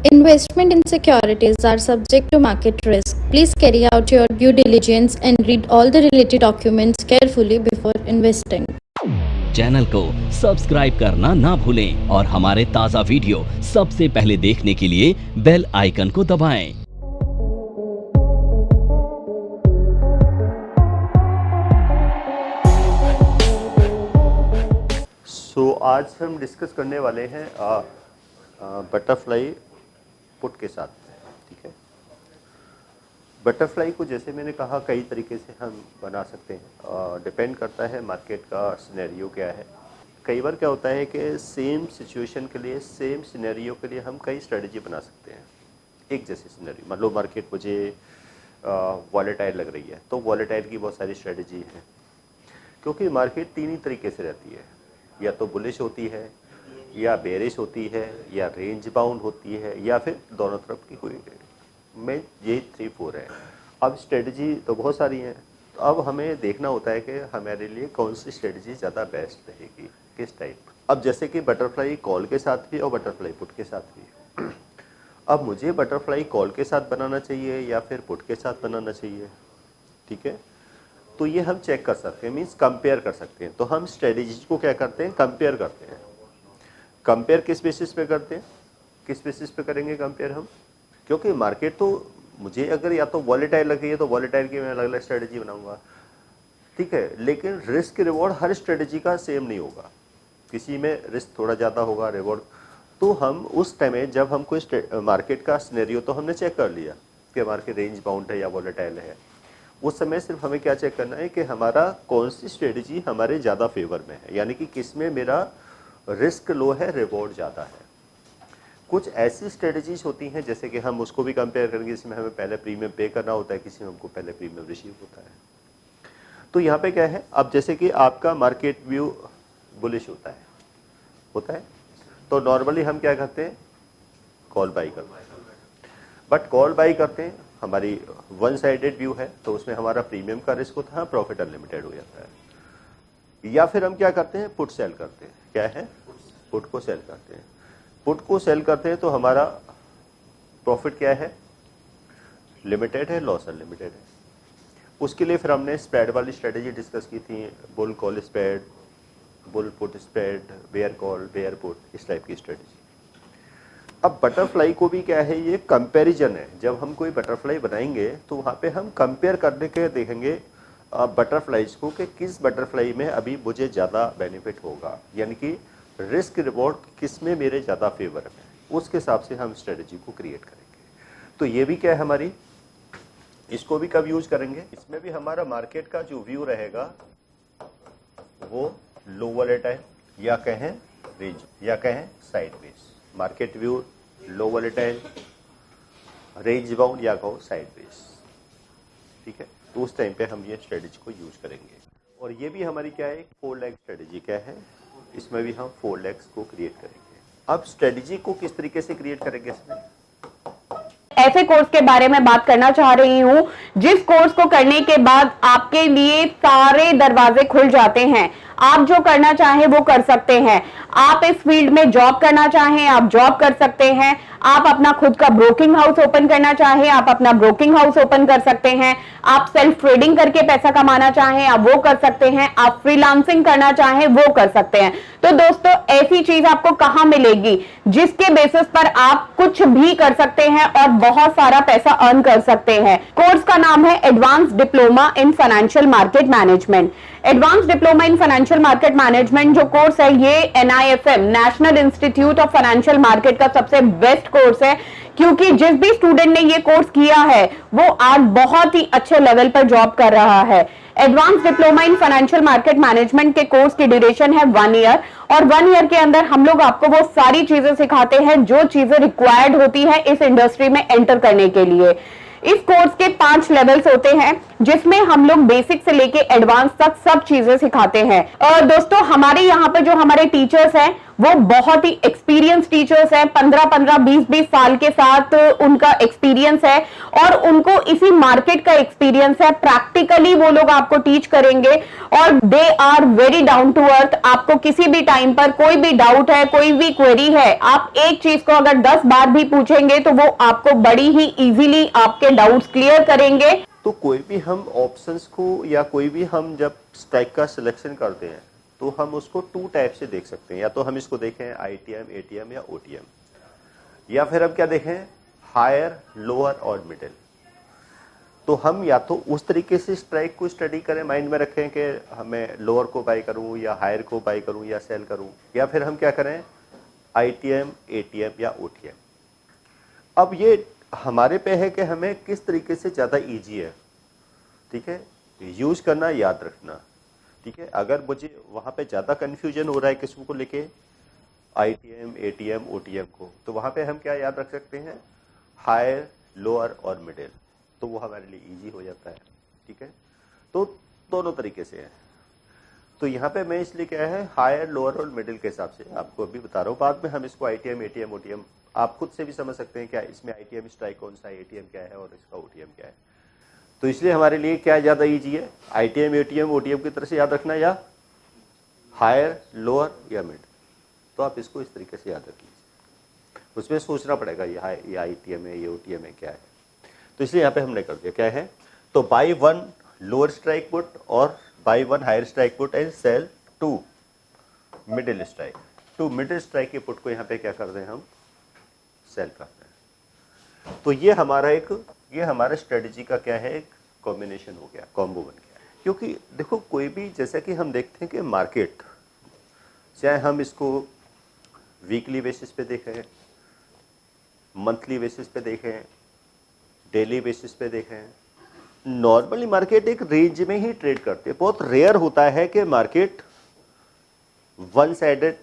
Investment in securities are subject to market risk. Please carry out your due diligence and read all the related documents carefully before investing. Channel को subscribe करना ना भूलें और हमारे ताज़ा video सबसे पहले देखने के लिए बेल आइकन को दबाएं। आज हम डिस्कस करने वाले हैं बटरफ्लाई पुट के साथ। ठीक है, बटरफ्लाई को जैसे मैंने कहा कई तरीके से हम बना सकते हैं, डिपेंड करता है मार्केट का सिनेरियो क्या है। कई बार क्या होता है कि सेम सिचुएशन के लिए, सेम सिनेरियो के लिए हम कई स्ट्रेटजी बना सकते हैं। एक जैसे सिनेरियो, मान लो मार्केट मुझे वॉलेटाइल लग रही है, तो वॉलेटाइल की बहुत सारी स्ट्रेटजी है, क्योंकि मार्केट तीन ही तरीके से रहती है, या तो बुलिश होती है, या बेरिश होती है, या रेंज बाउंड होती है, या फिर दोनों तरफ की कोई में ये 3-4 है। अब स्ट्रेटजी तो बहुत सारी हैं, तो अब हमें देखना होता है कि हमारे लिए कौन सी स्ट्रेटजी ज़्यादा बेस्ट रहेगी, किस टाइप। अब जैसे कि बटरफ्लाई कॉल के साथ भी और बटरफ्लाई पुट के साथ भी। अब मुझे बटरफ्लाई कॉल के साथ बनाना चाहिए या फिर पुट के साथ बनाना चाहिए, ठीक है, तो ये हम चेक कर सकते हैं, मीन्स कंपेयर कर सकते हैं। तो हम स्ट्रेटजी को क्या करते हैं, कंपेयर करते हैं। कंपेयर किस बेसिस पे करते हैं, किस बेसिस पे करेंगे कंपेयर हम, क्योंकि मार्केट तो मुझे अगर या तो वॉलेटाइल लग रही है तो वॉलेटाइल की मैं अलग अलग स्ट्रेटजी बनाऊंगा, ठीक है, लेकिन रिस्क रिवॉर्ड हर स्ट्रेटजी का सेम नहीं होगा, किसी में रिस्क थोड़ा ज़्यादा होगा, रिवॉर्ड। तो हम उस टाइम में जब हम कोई मार्केट का सिनेरियो तो हमने चेक कर लिया कि मार्केट रेंज बाउंड है या वॉलेटाइल है, उस समय सिर्फ हमें क्या चेक करना है कि हमारा कौन सी स्ट्रेटजी हमारे ज़्यादा फेवर में है, यानी कि किस में मेरा रिस्क लो है, रिवॉर्ड ज़्यादा है। कुछ ऐसी स्ट्रेटजीज होती हैं जैसे कि हम उसको भी कंपेयर करेंगे, जिसमें हमें पहले प्रीमियम पे करना होता है, किसी में हमको पहले प्रीमियम रिसीव होता है। तो यहाँ पे क्या है, अब जैसे कि आपका मार्केट व्यू बुलिश होता है, तो नॉर्मली हम क्या करते हैं, कॉल बाई करते हैं। बट कॉल बाई करते हैं, हमारी वन साइडेड व्यू है, तो उसमें हमारा प्रीमियम का रिस्क होता है, प्रॉफिट अनलिमिटेड हो जाता है। या फिर हम क्या करते हैं, पुट सेल करते हैं। क्या है, पुट को सेल करते हैं। पुट को सेल करते हैं तो हमारा प्रॉफिट क्या है, लिमिटेड है, लॉस अनलिमिटेड है। उसके लिए फिर हमने स्प्रेड वाली स्ट्रेटेजी डिस्कस की थी, bull call spread, bull put spread, bear call, bear put, इस टाइप की स्ट्रेटेजी। अब बटरफ्लाई को भी क्या है, ये कंपैरिजन है। जब हम कोई बटरफ्लाई बनाएंगे तो वहाँ पे हम कंपेयर करने के देखेंगे बटरफ्लाईज को कि किस बटरफ्लाई में अभी मुझे ज़्यादा बेनिफिट होगा, यानी कि रिस्क रिवॉर्ड किस में मेरे ज़्यादा फेवर में, उसके हिसाब से हम स्ट्रेटजी को क्रिएट करेंगे। तो ये भी क्या है हमारी, इसको भी कब यूज करेंगे, इसमें भी हमारा मार्केट का जो व्यू रहेगा वो लो वॉलेटाइल या कहें रेंज या कहें साइडवेज। मार्केट व्यू लो वॉलेटाइल, रेंज बाउंड या कहो साइडवेज, ठीक है। तो उस टाइम पे हम ये स्ट्रेटजी को यूज करेंगे। और ये भी हमारी क्या है, 4 लेग स्ट्रेटजी क्या है, इसमें भी हम 4 लेग्स को क्रिएट करेंगे। अब स्ट्रेटजी को किस तरीके से क्रिएट करेंगे, इसमें ऐसे कोर्स के बारे में बात करना चाह रही हूं जिस कोर्स को करने के बाद आपके लिए सारे दरवाजे खुल जाते हैं। आप जो करना चाहें वो कर सकते हैं। आप इस फील्ड में जॉब करना चाहें, आप जॉब कर सकते हैं। आप अपना खुद का ब्रोकिंग हाउस ओपन करना चाहें, आप अपना ब्रोकिंग हाउस ओपन कर सकते हैं। आप सेल्फ ट्रेडिंग करके पैसा कमाना चाहें, आप वो कर सकते हैं। आप फ्रीलांसिंग करना चाहें, वो कर सकते हैं। तो दोस्तों, ऐसी चीज आपको कहां मिलेगी जिसके बेसिस पर आप कुछ भी कर सकते हैं और बहुत सारा पैसा अर्न कर सकते हैं। कोर्स का नाम है advance diploma in financial market management. Advance diploma in financial market management जो कोर्स है, ये NIFM national institute of financial market का सबसे बेस्ट कोर्स है, क्योंकि जिस भी स्टूडेंट ने ये कोर्स किया है वो आज बहुत ही अच्छे लेवल पर जॉब कर रहा है। Advance diploma in financial market management के कोर्स की ड्यूरेशन है 1 ईयर, और 1 ईयर के अंदर हम लोग आपको वो सारी चीजें सिखाते हैं जो चीजें रिक्वायर्ड होती है इस इंडस्ट्री में एंटर करने के लिए। इस कोर्स के 5 लेवल्स होते हैं, जिसमें हम लोग बेसिक से लेके एडवांस तक सब चीजें सिखाते हैं। और दोस्तों, हमारे यहाँ पे जो हमारे टीचर्स हैं वो बहुत ही एक्सपीरियंस टीचर्स हैं, 15-15, 20-20 साल के साथ उनका एक्सपीरियंस है और उनको इसी मार्केट का एक्सपीरियंस है। प्रैक्टिकली वो लोग आपको टीच करेंगे और they are very down to earth. आपको किसी भी टाइम पर कोई भी डाउट है, कोई भी क्वेरी है, आप एक चीज को अगर 10 बार भी पूछेंगे तो वो आपको बड़ी ही इजीली आपके डाउट्स क्लियर करेंगे। तो कोई भी हम ऑप्शंस को या कोई भी हम जब स्ट्राइक का सिलेक्शन करते हैं तो हम उसको 2 टाइप से देख सकते हैं। या तो हम इसको देखें ITM, ATM या OTM, या फिर हम क्या देखें हायर, लोअर और मिडिल। तो हम या तो उस तरीके से स्ट्राइक को स्टडी करें, माइंड में रखें कि हमें लोअर को बाई करूं या हायर को बाई करूं या सेल करूं, या फिर हम क्या करें ITM, ATM या OTM। अब ये हमारे पे है कि हमें किस तरीके से ज़्यादा ईजी है, ठीक है, यूज करना, याद रखना, ठीक है। अगर मुझे वहाँ पे ज़्यादा कन्फ्यूजन हो रहा है किसी को लेके ITM, ATM, OTM को, तो वहाँ पे हम क्या याद रख सकते हैं हायर, लोअर और मिडिल, तो वो हमारे लिए इजी हो जाता है, ठीक है। तो दोनों तरीके से है। तो यहाँ पे मैं इसलिए क्या है हायर, लोअर और मिडिल के हिसाब से आपको अभी बता रहा हूँ। बाद में हम इसको ITM, ATM, OTM आप खुद से भी समझ सकते हैं क्या इसमें ITM स्ट्राइक कौन सा है, ATM क्या है और इसका OTM क्या है। तो इसलिए हमारे लिए क्या ज़्यादा ईजी है, ITM, ATM, OTM की तरह से याद रखना या हायर, लोअर या मिड। तो आप इसको इस तरीके से याद रख लीजिए, उसमें सोचना पड़ेगा ये ITM है, ये OTM है, क्या है। तो इसलिए यहाँ पे हमने कर दिया क्या है, तो बाई 1 लोअर स्ट्राइक पुट और buy 1 higher strike put and sell 2 middle strike. 2 middle strike के पुट को यहाँ पे क्या कर रहे हैं हम सेल कर रहे हैं। तो ये हमारा स्ट्रेटजी का क्या है एक कॉम्बिनेशन हो गया, कॉम्बो बन गया। क्योंकि देखो कोई भी, जैसा कि हम देखते हैं कि मार्केट, चाहे हम इसको वीकली बेसिस पे देखें, मंथली बेसिस पे देखें, डेली बेसिस पे देखें, नॉर्मली मार्केट एक रेंज में ही ट्रेड करती है। बहुत रेयर होता है कि मार्केट वन साइडेड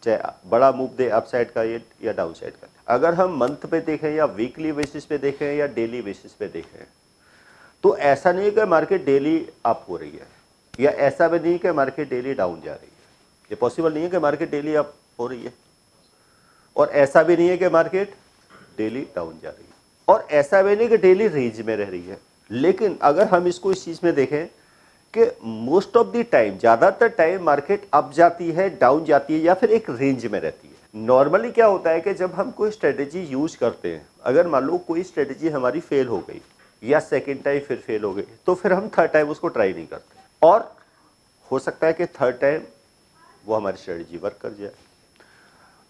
चाहे बड़ा मूव दे अप साइड का या डाउन साइड का। अगर हम मंथ पे देखें या वीकली बेसिस पे देखें या डेली बेसिस पे देखें, तो ऐसा नहीं है कि मार्केट डेली अप हो रही है, या ऐसा भी नहीं कि मार्केट डेली डाउन जा रही है। ये पॉसिबल नहीं है कि मार्केट डेली अप हो रही है, और ऐसा भी नहीं है कि मार्केट डेली डाउन जा रही है, और ऐसा भी नहीं कि डेली रेंज में रह रही है। लेकिन अगर हम इसको इस चीज़ में देखें कि मोस्ट ऑफ द टाइम, ज़्यादातर टाइम मार्केट अप जाती है, डाउन जाती है, या फिर एक रेंज में रहती है। नॉर्मली क्या होता है कि जब हम कोई स्ट्रेटेजी यूज करते हैं, अगर मान लो कोई स्ट्रेटेजी हमारी फेल हो गई या सेकेंड टाइम फिर फेल हो गई, तो फिर हम थर्ड टाइम उसको ट्राई नहीं करते, और हो सकता है कि थर्ड टाइम वो हमारी स्ट्रेटेजी वर्क कर जाए।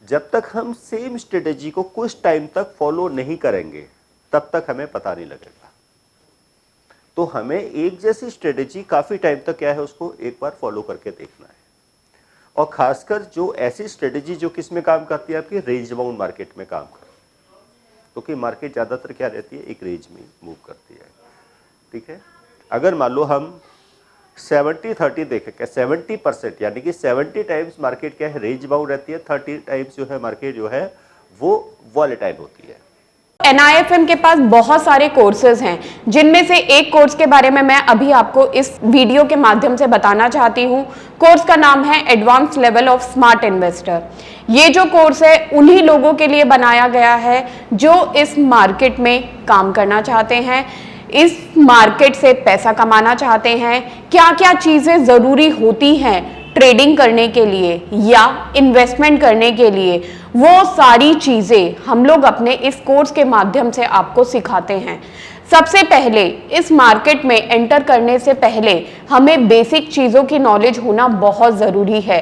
जब तक हम सेम स्ट्रेटेजी को कुछ टाइम तक फॉलो नहीं करेंगे तब तक हमें पता नहीं लगेगा। तो हमें एक जैसी स्ट्रेटेजी काफ़ी टाइम तक क्या है उसको एक बार फॉलो करके देखना है, और खासकर जो ऐसी स्ट्रेटेजी जो किस में काम करती है, आपकी रेंज बाउंड मार्केट में काम करती है, क्योंकि मार्केट ज़्यादातर क्या रहती है एक रेंज में मूव करती है, ठीक है। अगर मान लो हम 70-30 देखें, क्या 70% यानी कि 70 टाइम्स मार्केट क्या है रेंज बाउंड रहती है, 30 टाइम्स जो है मार्केट जो है वो वॉलेटाइल होती है। NIFM के पास बहुत सारे कोर्सेज हैं, जिनमें से एक कोर्स के बारे में मैं अभी आपको इस वीडियो के माध्यम से बताना चाहती हूँ। कोर्स का नाम है advance level of smart investor. ये जो कोर्स है उन्हीं लोगों के लिए बनाया गया है जो इस मार्केट में काम करना चाहते हैं, इस मार्केट से पैसा कमाना चाहते हैं। क्या क्या चीज़ें ज़रूरी होती हैं ट्रेडिंग करने के लिए या इन्वेस्टमेंट करने के लिए, वो सारी चीज़ें हम लोग अपने इस कोर्स के माध्यम से आपको सिखाते हैं। सबसे पहले इस मार्केट में एंटर करने से पहले हमें बेसिक चीज़ों की नॉलेज होना बहुत ज़रूरी है।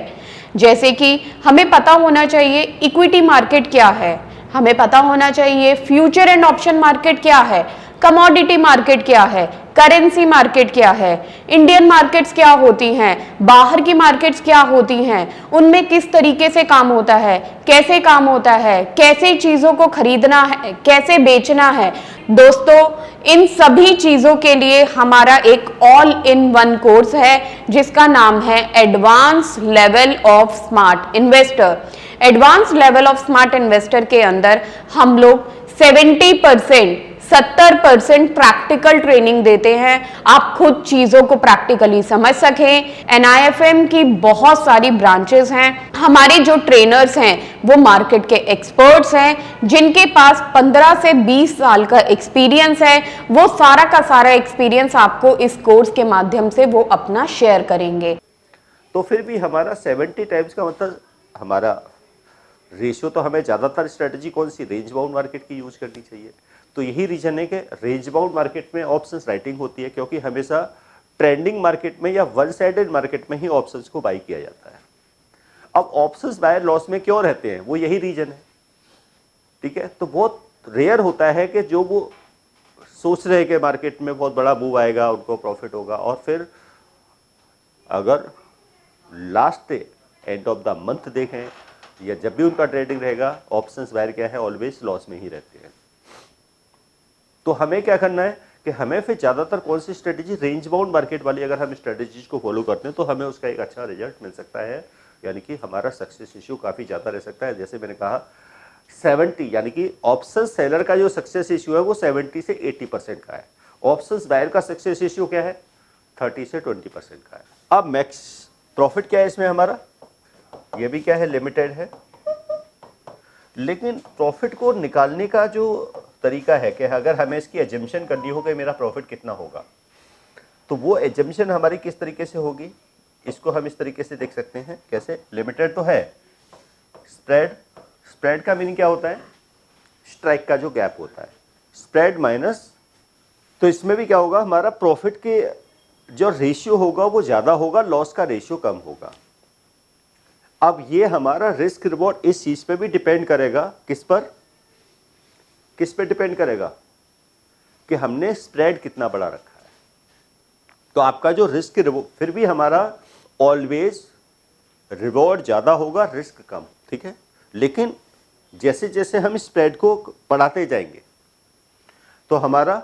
जैसे कि हमें पता होना चाहिए इक्विटी मार्केट क्या है, हमें पता होना चाहिए फ्यूचर एंड ऑप्शन मार्केट क्या है, कमोडिटी मार्केट क्या है, करेंसी मार्केट क्या है, इंडियन मार्केट्स क्या होती हैं, बाहर की मार्केट्स क्या होती हैं, उनमें किस तरीके से काम होता है, कैसे काम होता है, कैसे चीज़ों को खरीदना है, कैसे बेचना है। दोस्तों, इन सभी चीज़ों के लिए हमारा एक ऑल इन वन कोर्स है जिसका नाम है advance level of smart investor. Advance level of smart investor के अंदर हम लोग 70% 70% प्रैक्टिकल ट्रेनिंग देते हैं, आप खुद चीजों को प्रैक्टिकली समझ सकें। NIFM की बहुत सारी ब्रांचेस हैं। हमारे जो ट्रेनर्स हैं वो मार्केट के एक्सपर्ट्स हैं, जिनके पास 15 से 20 साल का एक्सपीरियंस है। वो सारा का सारा एक्सपीरियंस आपको इस कोर्स के माध्यम से वो अपना शेयर करेंगे। तो फिर भी हमारा 70 टाइम्स का मतलब हमारा रेशियो, तो हमें ज़्यादातर स्ट्रेटजी कौन सी रेंज बाउंड मार्केट की यूज करनी चाहिए। तो यही रीजन है कि रेंज बाउंड मार्केट में ऑप्शंस राइटिंग होती है, क्योंकि हमेशा ट्रेंडिंग मार्केट में या वन साइडेड मार्केट में ही ऑप्शंस को बाई किया जाता है। अब ऑप्शंस बायर लॉस में क्यों रहते हैं, वो यही रीजन है। ठीक है, तो बहुत रेयर होता है कि जो वो सोच रहे हैं कि मार्केट में बहुत बड़ा मूव आएगा, उनको प्रॉफिट होगा, और फिर अगर last day end of the month देखें या जब भी उनका ट्रेडिंग रहेगा, ऑप्शंस बायर क्या है, ऑलवेज लॉस में ही रहते हैं। तो हमें क्या करना है कि हमें फिर ज़्यादातर कौन सी स्ट्रेटेजी, रेंज बाउंड मार्केट वाली अगर हम स्ट्रेटेजीज को फॉलो करते हैं तो हमें उसका एक अच्छा रिजल्ट मिल सकता है, यानी कि हमारा सक्सेस इश्यू काफ़ी ज़्यादा रह सकता है। जैसे मैंने कहा 70, यानी कि ऑप्शन सेलर का जो सक्सेस इश्यू है वो 70 से 80% का है। ऑप्शंस बायर का सक्सेस इश्यू क्या है, 30 से 20% का है। अब मैक्स प्रॉफिट क्या है इसमें हमारा, ये भी क्या है, लिमिटेड है। लेकिन प्रॉफिट को निकालने का जो तरीका है कि अगर हमें इसकी एजम्पशन करनी हो कि मेरा प्रॉफिट कितना होगा, तो वो एजम्पशन हमारी किस तरीके से होगी, इसको हम इस तरीके से देख सकते हैं। कैसे, लिमिटेड तो है, स्प्रेड, स्प्रेड का मीनिंग क्या होता है, स्ट्राइक का जो गैप होता है, स्प्रेड माइनस, तो इसमें भी क्या होगा, हमारा प्रॉफिट के जो रेशियो होगा वो ज़्यादा होगा, लॉस का रेशियो कम होगा। अब ये हमारा रिस्क रिवॉर्ड इस चीज़ पे भी डिपेंड करेगा, किस पर, किस पे डिपेंड करेगा कि हमने स्प्रेड कितना बड़ा रखा है। तो आपका जो रिस्क रिवॉर्ड, फिर भी हमारा ऑलवेज रिवॉर्ड ज़्यादा होगा, रिस्क कम, ठीक है। लेकिन जैसे जैसे हम स्प्रेड को बढ़ाते जाएंगे तो हमारा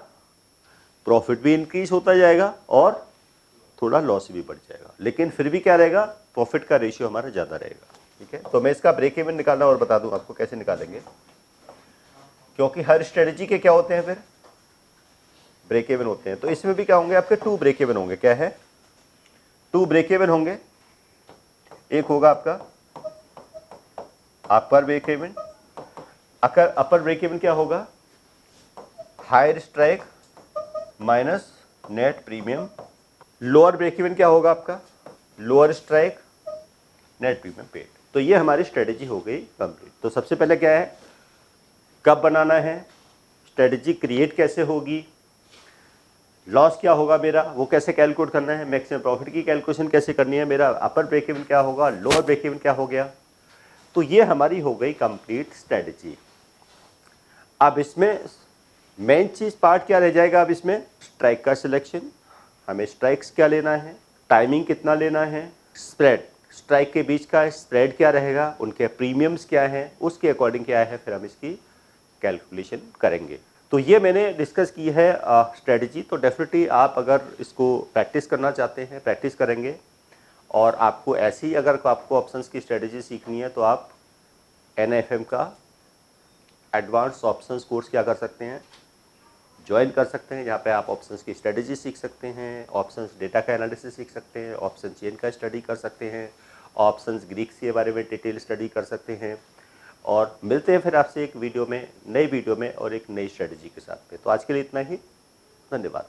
प्रॉफिट भी इंक्रीज होता जाएगा और थोड़ा लॉस भी बढ़ जाएगा, लेकिन फिर भी क्या रहेगा, प्रॉफिट का रेशियो हमारा ज़्यादा रहेगा। ठीक है, तो मैं इसका ब्रेक इवन निकालना और बता दूं आपको कैसे निकालेंगे, क्योंकि हर स्ट्रेटजी के क्या होते हैं, फिर ब्रेक इवन होते हैं। तो इसमें भी क्या होंगे, आपके 2 ब्रेक इवन होंगे। क्या है, 2 ब्रेक इवन होंगे। एक होगा आपका upper break even. Upper break even क्या होगा, higher strike minus net premium. Lower break even क्या होगा आपका, lower strike net premium paid. तो ये हमारी स्ट्रेटेजी हो गई कंप्लीट। तो सबसे पहले क्या है, कब बनाना है, स्ट्रेटेजी क्रिएट कैसे होगी, लॉस क्या होगा मेरा, वो कैसे कैलकुलेट करना है, मैक्सिमम प्रॉफिट की कैलकुलेशन कैसे करनी है, मेरा अपर ब्रेक इवन क्या होगा, लोअर ब्रेक इवन क्या हो गया। तो ये हमारी हो गई कंप्लीट स्ट्रेटेजी। अब इसमें मेन चीज पार्ट क्या रह जाएगा, अब इसमें स्ट्राइक का सिलेक्शन, हमें स्ट्राइक्स क्या लेना है, टाइमिंग कितना लेना है, स्प्रेड, स्ट्राइक के बीच का स्प्रेड क्या रहेगा, उनके प्रीमियम्स क्या है, उसके अकॉर्डिंग क्या है, फिर हम इसकी कैलकुलेशन करेंगे। तो ये मैंने डिस्कस की है स्ट्रेटजी। तो डेफिनेटली आप अगर इसको प्रैक्टिस करना चाहते हैं, प्रैक्टिस करेंगे, और आपको ऐसी अगर आपको ऑप्शंस की स्ट्रेटजी सीखनी है तो आप NIFM का एडवांस ऑप्शंस कोर्स क्या कर सकते हैं, ज्वाइन कर सकते हैं। यहाँ पे आप ऑप्शंस की स्ट्रेटजी सीख सकते हैं, ऑप्शंस डेटा का एनालिसिस सीख सकते हैं, ऑप्शन चेन का स्टडी कर सकते हैं, ऑप्शंस ग्रीक्स के बारे में डिटेल स्टडी कर सकते हैं। और मिलते हैं फिर आपसे एक वीडियो में, नई वीडियो में और एक नई स्ट्रेटजी के साथ में। तो आज के लिए इतना ही, धन्यवाद।